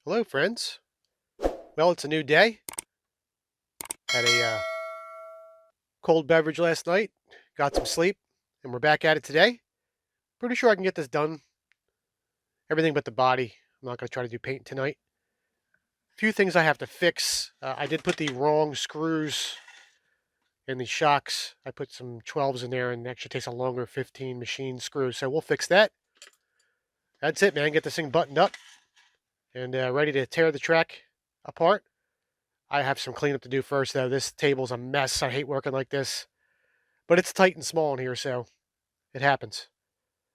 Hello, friends. Well, it's a new day. Had a cold beverage last night, got some sleep, and we're back at it today. Pretty sure I can get this done. Everything but the body. I'm not going to try to do paint tonight. A few things I have to fix. I did put the wrong screws in the shocks. I put some 12s in there, and it actually takes a longer 15 machine screws, so we'll fix that. That's it, man. Get this thing buttoned up and ready to tear the track apart. I have some cleanup to do first, though. This table's a mess. I hate working like this. But it's tight and small in here, so it happens.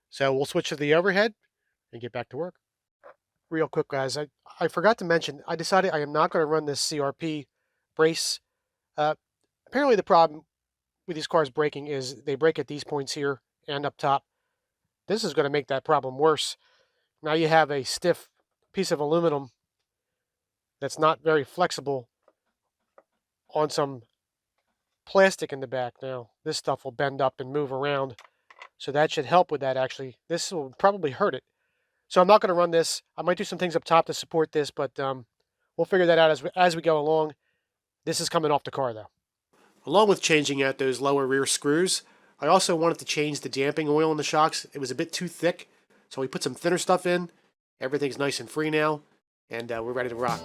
So we'll switch to the overhead and get back to work. Real quick, guys, I forgot to mention, I decided I am not going to run this CRP brace. Apparently the problem with these cars braking is they break at these points here and up top. This is going to make that problem worse. Now you have a stiff piece of aluminum that's not very flexible on some plastic in the back. Now this stuff will bend up and move around, so that should help with that. Actually, this will probably hurt it, so I'm not going to run this. I might do some things up top to support this, but we'll figure that out as we go along. This is coming off the car, though. Along with changing out those lower rear screws, I also wanted to change the damping oil in the shocks. It was a bit too thick, so we put some thinner stuff in. Everything's nice and free now, and we're ready to rock.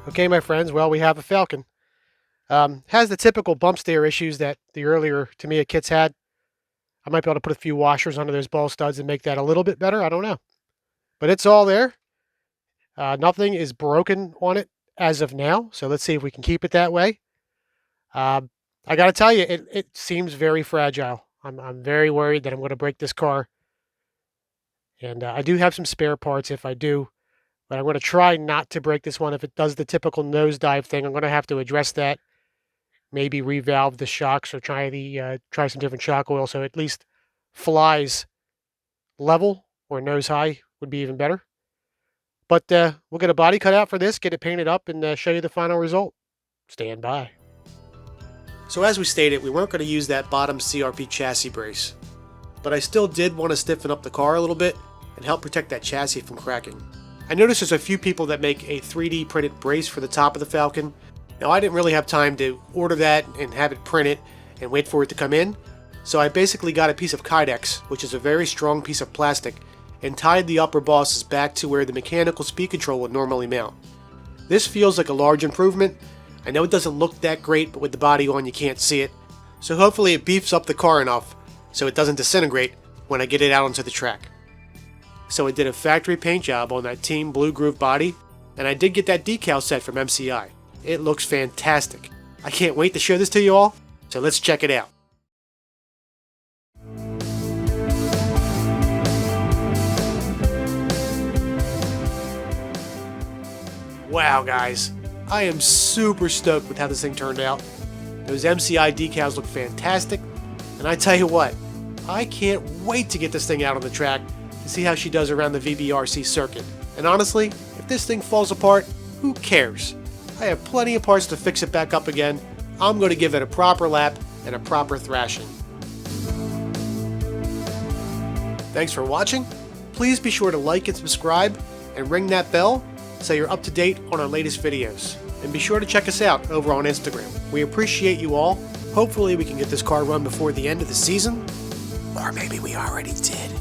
Okay, my friends, well, we have a Falcon. Has the typical bump steer issues that the earlier Tamiya kits had. I might be able to put a few washers under those ball studs and make that a little bit better. I don't know. But it's all there. Nothing is broken on it as of now, so let's see if we can keep it that way. I got to tell you, it seems very fragile. I'm very worried that I'm going to break this car. And I do have some spare parts if I do. But I'm going to try not to break this one. If it does the typical nosedive thing, I'm going to have to address that. Maybe revalve the shocks or try some different shock oil so it at least flies level or nose high would be even better. But we'll get a body cut out for this, get it painted up, and show you the final result. Stand by. So as we stated, we weren't going to use that bottom CRP chassis brace. But I still did want to stiffen up the car a little bit and help protect that chassis from cracking. I noticed there's a few people that make a 3D printed brace for the top of the Falcon. Now I didn't really have time to order that and have it printed and wait for it to come in, so I basically got a piece of Kydex, which is a very strong piece of plastic, and tied the upper bosses back to where the mechanical speed control would normally mount. This feels like a large improvement. I know it doesn't look that great, but with the body on you can't see it. so hopefully it beefs up the car enough so it doesn't disintegrate when I get it out onto the track. So I did a factory paint job on that Team Blue Groove body, and I did get that decal set from MCI. It looks fantastic. I can't wait to show this to you all, so let's check it out. Wow guys, I am super stoked with how this thing turned out. Those MCI decals look fantastic, and I tell you what, I can't wait to get this thing out on the track to see how she does around the VBRC circuit. And honestly, if this thing falls apart, who cares? I have plenty of parts to fix it back up again. I'm going to give it a proper lap and a proper thrashing. Thanks for watching. Please be sure to like and subscribe and ring that bell so you're up to date on our latest videos. And be sure to check us out over on Instagram. We appreciate you all. Hopefully we can get this car run before the end of the season. Or maybe we already did.